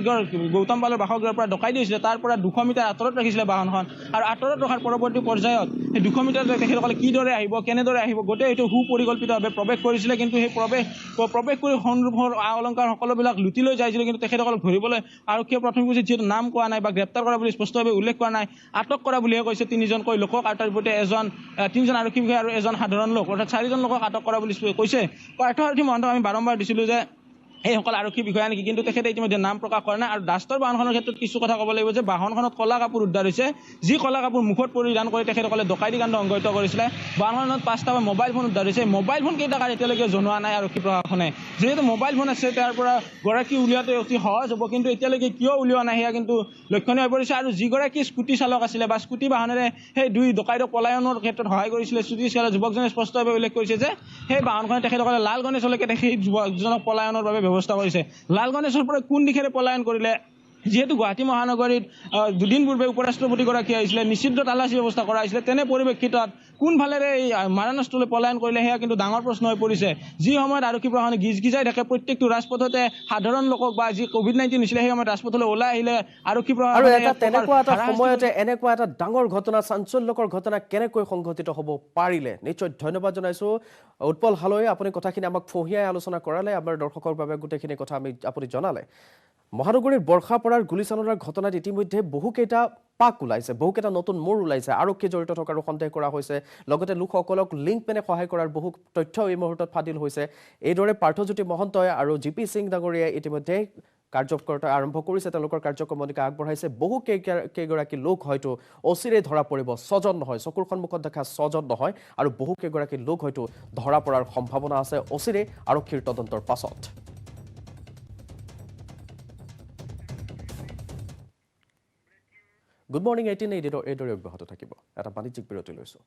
গৌতম পালৰ বাসগৃহৰ পৰা ডকাইতি হৈছিলে তাৰ পৰা 200 মিটাৰ আঁতৰত ৰাখিছিলে বাহনখন আৰু আঁতৰত ৰখাৰ পৰৱৰ্তী পৰ্যায়ত সেই 200 মিটাৰ তেখেতসকলে কিদৰে আহিব কেনেদৰে আহিব গোটেই এইটো সুপৰিকল্পিতভাৱে প্ৰৱেশ কৰিছিলে কিন্তু সেই প্ৰৱেশ কৰি সোণৰূপৰ অলংকাৰ সকলোবিলাক লুটি লৈ যাইছিলে কিন্তু তেখেতসকলক ধৰিবলৈ আৰক্ষীয়ে প্ৰথম কৈছে যিহেতু নাম কোৱা নাই বা গ্ৰেপ্তাৰ কৰা বুলি স্পষ্টভাৱে উল্লেখ কৰা নাই আটক কৰা বুলিহে কৈছে 3জনকৈ লোকক আৰু তাৰ বিপৰীতে 3জন আৰক্ষী বিষয়া আৰু এজন সাধাৰণ লোক অৰ্থাৎ 4জন লোকক আটক কৰা বুলি কৈছে পাৰ্থসাৰথী মহন্তক আমি বাৰম্বাৰ দিছিলোঁ যে এইসকল আৰক্ষী বিষয়া নেকি কিন্তু তেখেতে ইতিমধ্যে নাম প্ৰকাশ কৰা নাই আৰু ডাষ্টৰ বাহনখনৰ ক্ষেত্ৰত কিছু কথা ক'ব লাগিব যে বাহনখনত ক'লা কাপোৰ উদ্ধাৰ হৈছে যি ক'লা কাপোৰ মুখত পৰিধান কৰি তেখেতসকলে ডকাইতি কাণ্ড সংঘটিত কৰিছিলে বাহনখনত 5টা মোবাইল ফোন উদ্ধাৰ হৈছে মোবাইল ফোন কেইটা এতিয়ালৈকে জনোৱা নাই আৰক্ষী প্ৰশাসনে যিহেতু মোবাইল ফোন আছে তাৰ পৰা গৰাকী উলিয়াওঁতে অতি সহজ হ'ব কিন্তু এতিয়ালৈকে কিয় উলিওৱা নাই সেয়া কিন্তু লক্ষণীয় হৈ পৰিছে আৰু যিগৰাকী স্কুটি চালক আছিলে বা স্কুটি বাহনেৰে সেই দুই ডকাইতক পলায়নৰ ক্ষেত্ৰত সহায় কৰিছিলে স্কুটি চালক যুৱকজনে স্পষ্টভাৱে উল্লেখ কৰিছে যে সেই বাহনখনে তেখেতসকলে লাল গণেশলৈকে সেই যুৱকজনক পলায়নৰ বাবে ব্যৱস্থা কৰিছে লাল গণেশৰ পৰা কোন দিশেৰে পলায়ন কৰিলে যিহেতু গুৱাহাটী মহানগৰীত দুদিন পূৰ্বে উপৰাষ্ট্ৰপতিগৰাকী আহিছিলে নিষিদ্ধ তালাচী ব্যৱস্থা কৰা হৈছিলে তেনে পৰিপ্ৰেক্ষিতত কোনফালেৰে এই মাৰাণাষ্ট্ৰলৈ পলায়ন কৰিলে সেয়া কিন্তু ডাঙৰ প্ৰশ্ন হৈ পৰিছে যি সময়ত আৰক্ষী প্ৰশাসনে গিজগিজাই থাকে প্ৰত্যেকটো ৰাজপথতে সাধাৰণ লোকক বা যি COVID-19 হৈছিলে সেই সময়ত ৰাজপথলৈ ওলাই আহিলে আৰক্ষী প্ৰশাসনে তেনেকুৱা এটা সময়তে এনেকুৱা এটা ডাঙৰ ঘটনা চাঞ্চল্যকৰ ঘটনা কেনেকৈ সংঘটিত হ'ব পাৰিলে নিশ্চয় ধন্যবাদ জনাইছোঁ উৎপল হালৈ আপুনি কথাখিনি আমাক ফহিয়াই আলোচনা কৰালে আমাৰ দৰ্শকৰ বাবে গোটেইখিনি কথা আপুনি জনালে মহানগৰীৰ বৰ্ষাপাৰাৰ গুলীচালনাৰ ঘটনাত ইতিমধ্যে বহুকেইটা পাক ওলাইছে বহুকেইটা নতুন মূৰ ওলাইছে আৰক্ষী জড়িত থকাৰ সন্দেহ কৰা হৈছে লগতে লোকসকলক লিংকমেনে সহায় কৰাৰ বহু তথ্য এই মুহূৰ্তত ফাদিল হৈছে এইদৰে পাৰ্থজ্যোতি মহন্তই আৰু GP সিং ডাঙৰীয়াই ইতিমধ্যে কাৰ্যকৰ্তা আৰম্ভ কৰিছে তেওঁলোকৰ কাৰ্যক্ৰমণিকা আগবঢ়াইছে বহু কেইগৰাকী লোক হয়তো অচিৰে ধৰা পৰিব 6জন নহয় চকুৰ সন্মুখত দেখা 6জন নহয় আৰু বহু কেইগৰাকী লোক হয়তো ধৰা পৰাৰ সম্ভাৱনা আছে অচিৰে আৰক্ষীৰ তদন্তৰ পাছত গুড মৰ্নিং 18 এইদৰে অব্যাহত থাকিব এটা বাণিজ্যিক বিৰতি লৈছোঁ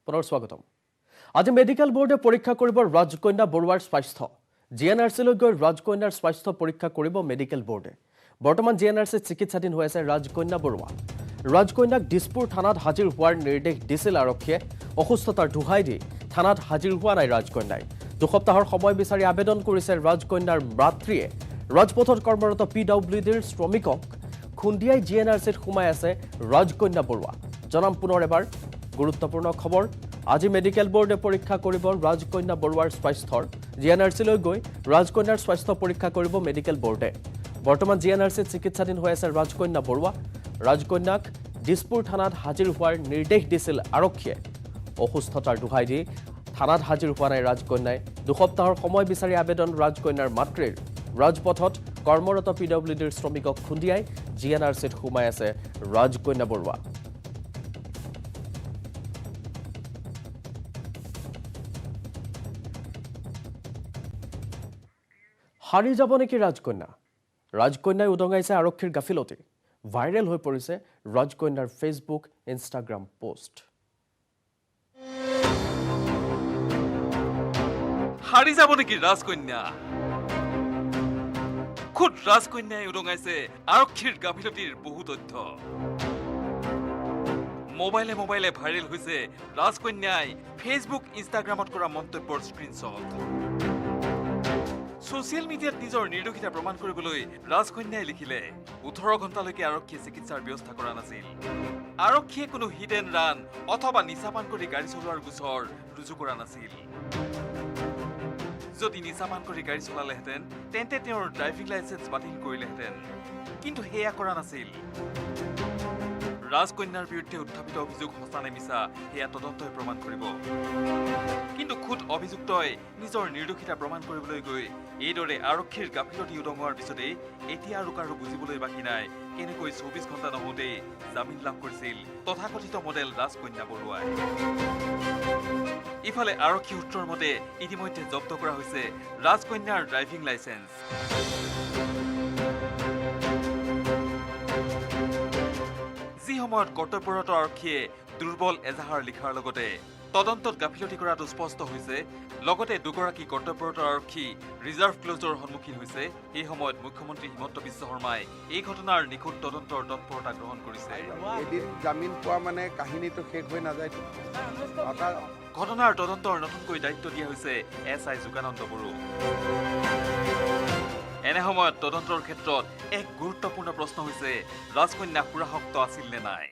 পুনৰ স্বাগতম আজি মেডিকেল বোৰ্ডে পৰীক্ষা কৰিব ৰাজকন্যা বৰুৱাৰ স্বাস্থ্য GNRCলৈ গৈ ৰাজকন্যাৰ স্বাস্থ্য পৰীক্ষা কৰিব মেডিকেল বোৰ্ডে বৰ্তমান GNRCত চিকিৎসাধীন হৈ আছে ৰাজকন্যা বৰুৱা ৰাজকন্যাক দিছপুৰ থানাত হাজিৰ হোৱাৰ নিৰ্দেশ দিছিল আৰক্ষীয়ে অসুস্থতাৰ দোহাই দি থানাত হাজিৰ হোৱা নাই ৰাজকন্যাই দুসপ্তাহৰ সময় বিচাৰি আবেদন কৰিছে ৰাজকন্যাৰ মাতৃয়ে ৰাজপথত কৰ্মৰত PWDৰ শ্ৰমিকক খুন্দিয়াই GNRCত সোমাই আছে ৰাজকন্যা বৰুৱা জনাম পুনৰ এবাৰ গুৰুত্বপূৰ্ণ খবৰ আজি মেডিকেল বোৰ্ডে পৰীক্ষা কৰিব ৰাজকন্যা বৰুৱাৰ স্বাস্থ্যৰ GNRCলৈ গৈ ৰাজকন্যাৰ স্বাস্থ্য পৰীক্ষা কৰিব মেডিকেল বোৰ্ডে বৰ্তমান GNRCত চিকিৎসাধীন হৈ আছে ৰাজকন্যা বৰুৱা ৰাজকন্যাক দিছপুৰ থানাত হাজিৰ হোৱাৰ নিৰ্দেশ দিছিল আৰক্ষীয়ে অসুস্থতাৰ দোহাই দি থানাত হাজিৰ হোৱা নাই ৰাজকন্যাই দুসপ্তাহৰ সময় বিচাৰি আবেদন ৰাজকন্যাৰ মাতৃৰ ৰাজপথত কৰ্মৰত PWDৰ শ্ৰমিকক খুন্দিয়াই GNRCত সোমাই আছে ৰাজকন্যা বৰুৱা হাৰি যাব নেকি ৰাজকন্যাই উদঙাইছে আৰক্ষীৰ গাফিলতি ভাইৰেল হৈ পৰিছে ৰাজকন্যাৰ ফেচবুক ইনষ্টাগ্ৰাম পোষ্ট হাৰি যাব নেকি ৰাজকন্যা? খুদ ৰাজকন্যাই উদঙাইছে আৰক্ষীৰ গাফিলতিৰ বহু তথ্য। মোবাইলে মোবাইলে ভাইৰেল হৈছে ৰাজকন্যাই ফেচবুক ইনষ্টাগ্ৰামত কৰা মন্তব্যৰ স্ক্ৰীনশ্বট। ছচিয়েল মিডিয়াত নিজৰ নিৰ্দোষিতা প্ৰমাণ কৰিবলৈ ৰাজকন্যাই লিখিলে 18 ঘণ্টালৈকে আৰক্ষীয়ে চিকিৎসাৰ ব্যৱস্থা কৰা নাছিল। আৰক্ষীয়ে কোনো হিট এণ্ড ৰান অথবা নিচাপান কৰি গাড়ী চলোৱাৰ গোচৰ ৰুজু কৰা নাছিল। যদি নিচাপান কৰি গাড়ী চলালেহেঁতেন তেন্তে তেওঁৰ ড্ৰাইভিং লাইচেন্স বাতিল কৰিলেহেঁতেন, কিন্তু সেয়া কৰা নাছিল। ৰাজকন্যাৰ বিৰুদ্ধে উত্থাপিত অভিযোগ সঁচা নে মিছা সেয়া তদন্তই প্ৰমাণ কৰিব। কিন্তু খুদ অভিযুক্তই নিজৰ নিৰ্দোষিতা প্ৰমাণ কৰিবলৈ গৈ এইদৰে আৰক্ষীৰ গাফিলতি উদঙোৱাৰ পিছতেই এতিয়া আৰু কাৰো বুজিবলৈ বাকী নাই কেনেকৈ 24 ঘণ্টা নহওঁতেই জামিন লাভ কৰিছিল তথাকথিত মডেল ৰাজকন্যা বৰুৱাই। ইফালে আৰক্ষী সূত্ৰৰ মতে ইতিমধ্যে জব্দ কৰা হৈছে ৰাজকন্যাৰ ড্ৰাইভিং লাইচেন্স। যি সময়ত কৰ্তব্যৰত আৰক্ষীয়ে দুৰ্বল এজাহাৰ লিখাৰ লগতে তদন্তত গাফিলতি কৰাটো স্পষ্ট হৈছে, লগতে দুগৰাকী কৰ্তব্যৰত আৰক্ষী ৰিজাৰ্ভ ক্লজৰ সন্মুখীন হৈছে, এই সময়ত মুখ্যমন্ত্ৰী হিমন্ত বিশ্ব শৰ্মাই এই ঘটনাৰ নিখুঁত তদন্তৰ তৎপৰতা গ্ৰহণ কৰিছে। এদিন জামিন পোৱা মানে কাহিনীটো শেষ হৈ নাযায়। ঘটনাৰ তদন্তৰ নতুনকৈ দায়িত্ব দিয়া হৈছে SI যোগানন্দ বড়ো। এনে সময়ত তদন্তৰ ক্ষেত্ৰত এক গুৰুত্বপূৰ্ণ প্ৰশ্ন হৈছে ৰাজকন্যা সুৰাসক্ত আছিল নে নাই।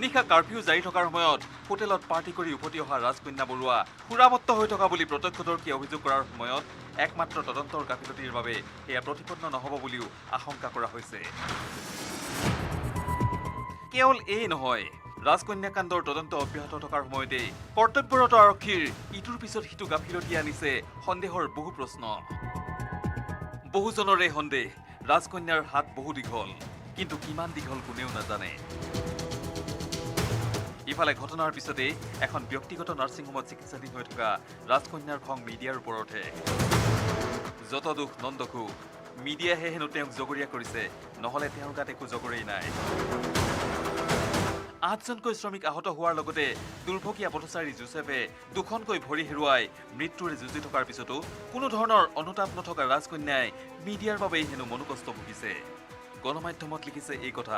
নিশা কাৰ্ফিউ জাৰি থকাৰ সময়ত হোটেলত পাৰ্টি কৰি উভতি অহা ৰাজকন্যা বৰুৱা সুৰামত্ত হৈ থকা বুলি প্ৰত্যক্ষদৰ্শীয়ে অভিযোগ কৰাৰ সময়ত একমাত্ৰ তদন্তৰ গাফিলতিৰ বাবে এয়া প্ৰতিপন্ন নহ'ব বুলিও আশংকা কৰা হৈছে। কেৱল এই নহয়, ৰাজকন্যা কাণ্ডৰ তদন্ত অব্যাহত থকাৰ সময়তে কৰ্তব্যৰত আৰক্ষীৰ ইটোৰ পিছত সিটো গাফিলতি আনিছে সন্দেহৰ বহু প্ৰশ্ন। বহুজনৰে সন্দেহ ৰাজকন্যাৰ হাত বহু দীঘল, কিন্তু কিমান দীঘল কোনেও নাজানে। ইফালে ঘটনাৰ পিছতে এখন ব্যক্তিগত নাৰ্ছিং হোমত চিকিৎসাধীন হৈ থকা ৰাজকন্যাৰ খং মিডিয়াৰ ওপৰতহে। যত দুখ নন্দঘোষ, মিডিয়াহে হেনো তেওঁক জগৰীয়া কৰিছে, নহলে তেওঁৰ গাত একো জগৰেই নাই। 8জনকৈ শ্ৰমিক আহত হোৱাৰ লগতে দুৰ্ভগীয়া পথচাৰী জোচেফে দুখনকৈ ভৰি হেৰুৱাই মৃত্যুৰে যুঁজি থকাৰ পিছতো কোনো ধৰণৰ অনুতাপ নথকা ৰাজকন্যাই মিডিয়াৰ বাবেই হেনো মনোকষ্ট ভুগিছে। গণমাধ্যমত লিখিছে এই কথা।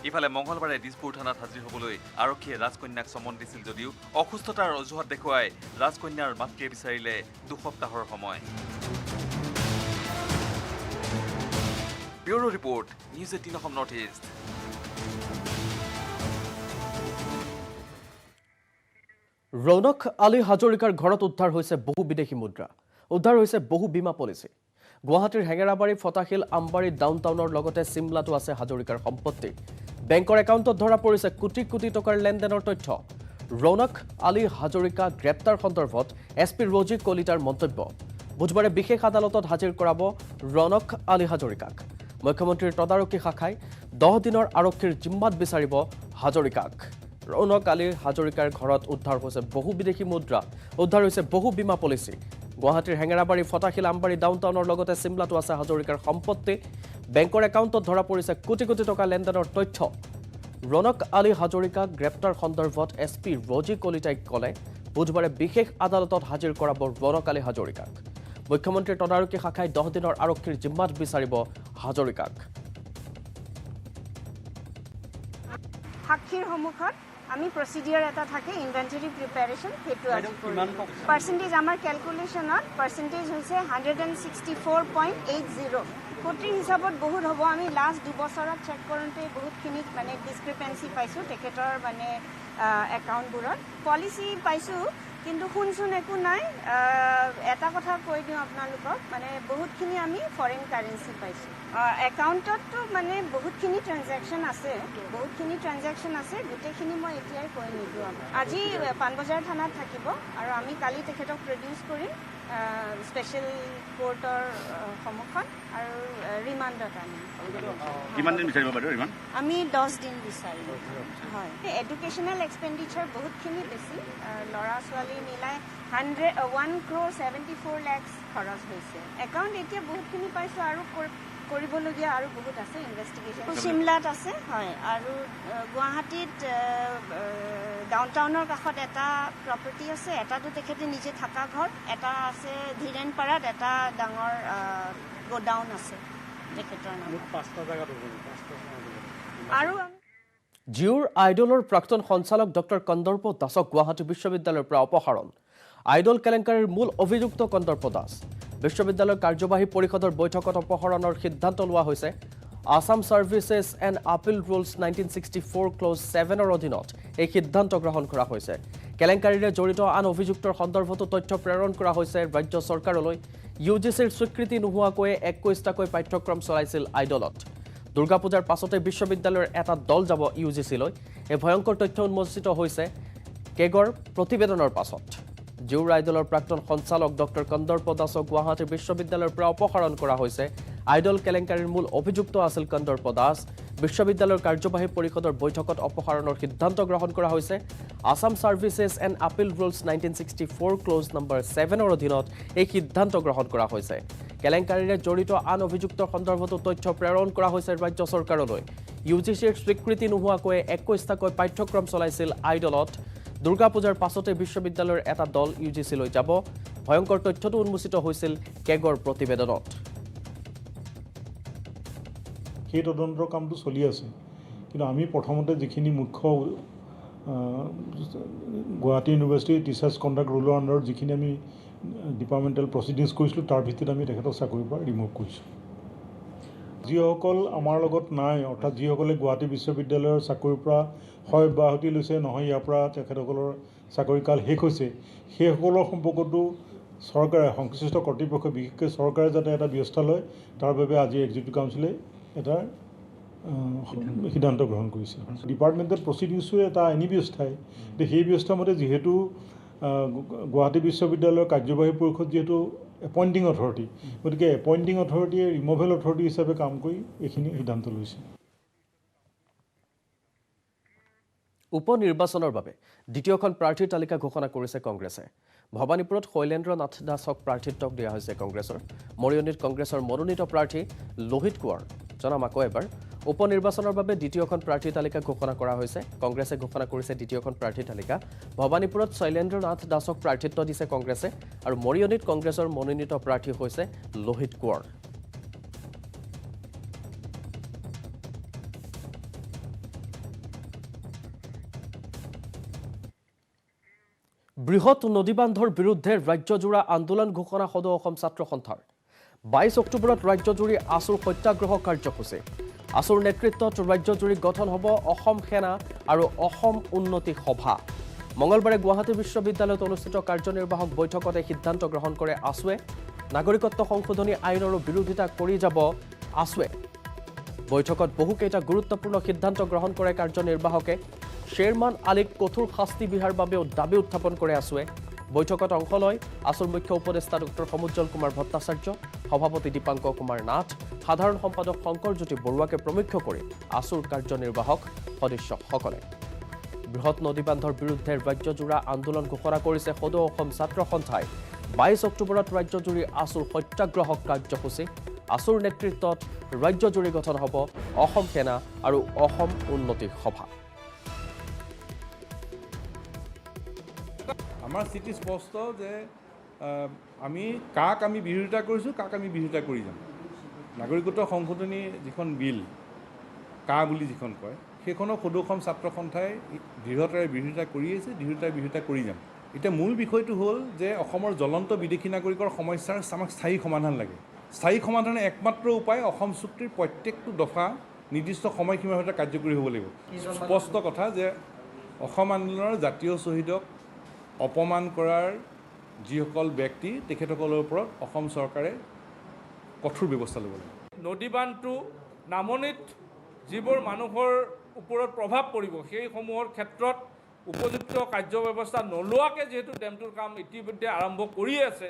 ইফালে মঙলবাৰে দিছপুৰ থানাত হাজিৰ হ'বলৈ আৰক্ষীয়ে ৰাজকন্যাক চমন দিছিল যদিও অসুস্থতাৰ অজুহাত দেখুৱাই ৰাজকন্যাৰ মাতৃয়ে বিচাৰিলে 2 সপ্তাহৰ সময়। Bureau report, news 18 Assam north east. Raunak Ali হাজৰিকাৰ ঘৰত উদ্ধাৰ হৈছে বহু বিদেশী মুদ্ৰা, উদ্ধাৰ হৈছে বহু বীমা পলিচি। গুৱাহাটীৰ হেঙেৰাবাৰী, ফটাশিল, আমবাৰী, ডাউনটাউনৰ লগতে চিমলাতো আছে হাজৰিকাৰ সম্পত্তি। বেংকৰ একাউণ্টত ধৰা পৰিছে কোটি কোটি টকাৰ লেনদেনৰ তথ্য। ৰৌনক আলী হাজৰিকা গ্ৰেপ্তাৰ সন্দৰ্ভত SP ৰজি কলিতাৰ মন্তব্য। বুধবাৰে বিশেষ আদালতত হাজিৰ কৰাব ৰৌনক আলী হাজৰিকাক। মুখ্যমন্ত্ৰীৰ তদাৰকী শাখাই 10 দিনৰ আৰক্ষীৰ জিম্মাত বিচাৰিব হাজৰিকাক। ৰৌনক আলী হাজৰিকাৰ ঘৰত উদ্ধাৰ হৈছে বহু বিদেশী মুদ্ৰা, উদ্ধাৰ হৈছে বহু বীমা পলিচি। গুৱাহাটীৰ হেঙেৰাবাৰী, ফটাশিল, আমবাৰী, ডাউনটাউনৰ লগতে চিমলাতো আছে হাজৰিকাৰ সম্পত্তি। বেংকৰ একাউণ্টত ধৰা পৰিছে কোটি কোটি টকা লেনদেনৰ তথ্য। ৰৌনক আলী হাজৰিকাক গ্ৰেপ্তাৰ সন্দৰ্ভত SP ৰজি কলিতাই ক'লে বুধবাৰে বিশেষ আদালতত হাজিৰ কৰাব ৰৌনক আলী হাজৰিকাক। মুখ্যমন্ত্ৰীৰ তদাৰকী শাখাই 10 দিনৰ আৰক্ষীৰ জিম্মাত বিচাৰিব হাজৰিকাক। সাক্ষীৰ সন্মুখত আমি প্ৰচিডিউৰ এটা থাকে, ইনভেন্টৰী প্ৰিপাৰেশ্যন, সেইটো আজি পাৰ্চেণ্টেজ আমাৰ কেলকুলেশ্যনত পাৰ্চেণ্টেজ হৈছে 164.80। কোটিৰ হিচাপত বহুত হ'ব। আমি লাষ্ট 2 বছৰত চেক কৰোঁতে বহুতখিনি মানে ডিছক্ৰিপেঞ্চি পাইছোঁ তেখেতৰ মানে একাউণ্টবোৰত। পলিচি পাইছোঁ, কিন্তু শুনচোন একো নাই। এটা কথা কৈ দিওঁ আপোনালোকক, মানে বহুতখিনি আমি ফৰেইন কাৰেঞ্চি পাইছোঁ। একাউণ্টততো মানে বহুতখিনি ট্ৰানজেকশ্যন আছে, গোটেইখিনি মই এতিয়াই কৈ নিদিওঁ। আজি পাণবজাৰ থানাত থাকিব আৰু আমি কালি তেখেতক প্ৰডিউচ কৰিম স্পেচিয়েল কোৰ্টৰ সন্মুখত আৰু ৰিমাণ্ডত আনিম। কিমান দিন বিচাৰিব বাইদেউ ৰিমাণ্ড? আমি 10 দিন বিচাৰিম। হয়, এডুকেশ্যনেল এক্সপেণ্ডিচাৰ বহুতখিনি বেছি, ল'ৰা ছোৱালী মিলাই 1.74 crore খৰচ হৈছে। একাউণ্ট এতিয়া বহুতখিনি পাইছোঁ আৰু কৰিবলগীয়া আৰু বহুত আছে ইনভেষ্টিগেশ্যন চিমলাত আছে হয় আৰু গুৱাহাটীত ডাউনটাউনৰ কাষত এটা প্ৰপাৰ্টি আছে এটাতো তেখেতে নিজে থকা ঘৰ এটা আছে ধীৰেনপাৰাত এটা ডাঙৰ গোডাউন আছে তেখেতৰ আৰু জিঅ'ৰ আইডলৰ প্ৰাক্তন সঞ্চালক ডক্টৰ কন্দৰ্প দাসক গুৱাহাটী বিশ্ববিদ্যালয়ৰ পৰা অপসাৰণ আইডল কেলেংকাৰীৰ মূল অভিযুক্ত কন্দৰ্প দাস বিশ্ববিদ্যালয়ৰ কাৰ্যবাহী পৰিষদৰ বৈঠকত অপসাৰণৰ সিদ্ধান্ত লোৱা হৈছে Assam services and appeal rules 1964 clause 7ৰ অধীনত এই সিদ্ধান্ত গ্ৰহণ কৰা হৈছে কেলেংকাৰীৰে জড়িত আন অভিযুক্তৰ সন্দৰ্ভতো তথ্য প্ৰেৰণ কৰা হৈছে ৰাজ্য চৰকাৰলৈ ইউজিচিৰ স্বীকৃতি নোহোৱাকৈ 21টাকৈ পাঠ্যক্ৰম চলাইছিল আইডলত দুৰ্গা পূজাৰ পাছতে বিশ্ববিদ্যালয়ৰ এটা দল যাব ইউজিচিলৈ এই ভয়ংকৰ তথ্য উন্মোচিত হৈছে কেগৰ প্ৰতিবেদনৰ পাছত জিঅ'ৰ আইডলৰ প্ৰাক্তন সঞ্চালক ডক্টৰ কন্দৰ্প দাসক গুৱাহাটী বিশ্ববিদ্যালয়ৰ পৰা অপসাৰণ কৰা হৈছে আইডল কেলেংকাৰীৰ মূল অভিযুক্ত আছিল কন্দৰ্প দাস বিশ্ববিদ্যালয়ৰ কাৰ্যবাহী পৰিষদৰ বৈঠকত অপসাৰণৰ সিদ্ধান্ত গ্ৰহণ কৰা হৈছে Assam services and appeal rules 1964 clause number 7ৰ অধীনত এই সিদ্ধান্ত গ্ৰহণ কৰা হৈছে কেলেংকাৰীৰে জড়িত আন অভিযুক্তৰ সন্দৰ্ভতো তথ্য প্ৰেৰণ কৰা হৈছে ৰাজ্য চৰকাৰলৈ ইউজিচিৰ স্বীকৃতি নোহোৱাকৈ 21টাকৈ পাঠ্যক্ৰম চলাইছিল আইডলত দুৰ্গা পূজাৰ পাছতে বিশ্ববিদ্যালয়ৰ এটা দল ইউজিচিলৈ যাব ভয়ংকৰ তথ্যটো উন্মোচিত হৈছিল কেগৰ প্ৰতিবেদনত সেই তদন্তৰ কামটো চলি আছে কিন্তু আমি প্ৰথমতে যিখিনি মুখ্য গুৱাহাটী ইউনিভাৰ্চিটি টিচাৰ্ছ কণ্ডাক্ট ৰুলৰ আণ্ডাৰত যিখিনি আমি ডিপাৰ্টমেণ্টেল প্ৰচিডিংছ কৰিছিলোঁ তাৰ ভিত্তিত আমি তেখেতক চাকৰিৰ পৰা ৰিমুভ কৰিছোঁ যিসকল আমাৰ লগত নাই অৰ্থাৎ যিসকলে গুৱাহাটী বিশ্ববিদ্যালয়ৰ চাকৰিৰ পৰা হয় অব্যাহতি লৈছে নহয় ইয়াৰ পৰা তেখেতসকলৰ চাকৰিকাল শেষ হৈছে সেইসকলৰ সম্পৰ্কতো চৰকাৰে সংশ্লিষ্ট কৰ্তৃপক্ষ বিশেষকৈ চৰকাৰে যাতে এটা ব্যৱস্থা লয় তাৰ বাবে আজি এক্সিকিউটিভ কাউন্সিলে এটা সিদ্ধান্ত গ্ৰহণ কৰিছে ডিপাৰ্টমেণ্টেল প্ৰচিডিংছো এটা আইনী ব্যৱস্থাই সেই ব্যৱস্থা মতে যিহেতু গুৱাহাটী বিশ্ববিদ্যালয়ৰ কাৰ্যবাহী পৰিষদ যিহেতু এপইণ্টিং অথৰিটি গতিকে এপইণ্টিং অথৰিটিয়ে ৰিমুভেল অথৰিটি হিচাপে কাম কৰি এইখিনি সিদ্ধান্ত লৈছে উপ নিৰ্বাচনৰ বাবে দ্বিতীয়খন প্ৰাৰ্থীৰ তালিকা ঘোষণা কৰিছে কংগ্ৰেছে ভৱানীপুৰত শৈলেন্দ্ৰ নাথ দাসক প্ৰাৰ্থিত্ব দিয়া হৈছে কংগ্ৰেছৰ মৰিয়নীত কংগ্ৰেছৰ মনোনীত প্ৰাৰ্থী লোহিত কোঁৱৰ জনাম আকৌ এবাৰ উপ নিৰ্বাচনৰ বাবে দ্বিতীয়খন প্ৰাৰ্থীৰ তালিকা ঘোষণা কৰা হৈছে কংগ্ৰেছে ঘোষণা কৰিছে দ্বিতীয়খন প্ৰাৰ্থীৰ তালিকা ভৱানীপুৰত শৈলেন্দ্ৰ নাথ দাসক প্ৰাৰ্থিত্ব দিছে কংগ্ৰেছে আৰু মৰিয়নীত কংগ্ৰেছৰ মনোনীত প্ৰাৰ্থী হৈছে লোহিত কোঁৱৰ বৃহৎ নদীবান্ধৰ বিৰুদ্ধে ৰাজ্যজোৰা আন্দোলন ঘোষণা সদৌ অসম ছাত্ৰ সন্থাৰ 22 অক্টোবৰত ৰাজ্যজুৰি আসুৰ সত্যাগ্ৰহ কাৰ্যসূচী আসুৰ নেতৃত্বত ৰাজ্যজুৰি গঠন হ'ব অসম সেনা আৰু অসম উন্নতি সভা মঙলবাৰে গুৱাহাটী বিশ্ববিদ্যালয়ত অনুষ্ঠিত কাৰ্যনিৰ্বাহক বৈঠকত এই সিদ্ধান্ত গ্ৰহণ কৰে আসুৱে নাগৰিকত্ব সংশোধনী আইনৰো বিৰোধিতা কৰি যাব আসুৱে বৈঠকত বহুকেইটা গুৰুত্বপূৰ্ণ সিদ্ধান্ত গ্ৰহণ কৰে কাৰ্যনিৰ্বাহকে শ্বেৰমান আলীক কঠোৰ শাস্তি বিহাৰ বাবেও দাবী উত্থাপন কৰে আসুৱে বৈঠকত অংশ লয় আসুৰ মুখ্য উপদেষ্টা ডক্টৰ সমুজ্জ্বল কুমাৰ ভট্টাচাৰ্য সভাপতি দীপাংকৰ কুমাৰ নাথ সাধাৰণ সম্পাদক শংকৰজ্যোতি বৰুৱাকে প্ৰমুখ্য কৰি আসুৰ কাৰ্যনিৰ্বাহক সদস্যসকলে বৃহৎ নদীবান্ধৰ বিৰুদ্ধে ৰাজ্যজোৰা আন্দোলন ঘোষণা কৰিছে সদৌ অসম ছাত্ৰ সন্থাই 22 অক্টোবৰত ৰাজ্যজুৰি আসুৰ সত্যাগ্ৰহ কাৰ্যসূচী আসুৰ নেতৃত্বত ৰাজ্যজুৰি গঠন হ'ব অসম সেনা আৰু অসম উন্নতি সভা আমাৰ স্থিতি স্পষ্ট যে আমি কাক আমি বিৰোধিতা কৰিছোঁ কাক আমি বিৰোধিতা কৰি যাম নাগৰিকত্ব সংশোধনী যিখন বিল কা বুলি যিখন কয় সেইখনক সদৌ অসম ছাত্ৰ সন্থাই দৃঢ়তাৰে বিৰোধিতা কৰি আছে দৃঢ়তাৰে বিৰোধিতা কৰি যাম এতিয়া মূল বিষয়টো হ'ল যে অসমৰ জ্বলন্ত বিদেশী নাগৰিকৰ সমস্যাৰ আমাক স্থায়ী সমাধান লাগে স্থায়ী সমাধানৰ একমাত্ৰ উপায় অসম চুক্তিৰ প্ৰত্যেকটো দফা নিৰ্দিষ্ট সময়সীমাৰ ভিতৰত কাৰ্যকৰী হ'ব লাগিব স্পষ্ট কথা যে অসম আন্দোলনৰ জাতীয় শ্বহীদক অপমান কৰাৰ যিসকল ব্যক্তি তেখেতসকলৰ ওপৰত অসম চৰকাৰে কঠোৰ ব্যৱস্থা ল'ব লাগিব নদীবান্ধটো নামনিত যিবোৰ মানুহৰ ওপৰত প্ৰভাৱ পৰিব সেইসমূহৰ ক্ষেত্ৰত উপযুক্ত কাৰ্যব্যৱস্থা নোলোৱাকৈ যিহেতু ডেমটোৰ কাম ইতিমধ্যে আৰম্ভ কৰি আছে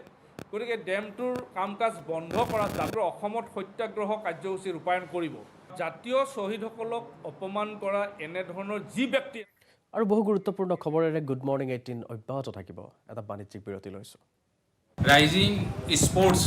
গতিকে ডেমটোৰ কাম কাজ বন্ধ কৰাত জাতীয় অসমত সত্যাগ্ৰহ কাৰ্যসূচী ৰূপায়ণ কৰিব জাতীয় শ্বহীদসকলক অপমান কৰা এনেধৰণৰ যি ব্যক্তি আৰু বহু গুৰুত্বপূৰ্ণ খবৰেৰে গুড মৰ্ণিং 18 অব্যাহত থাকিব এটা বাণিজ্যিক বিৰতি লৈছোঁ ৰাইজিং স্পৰ্টছ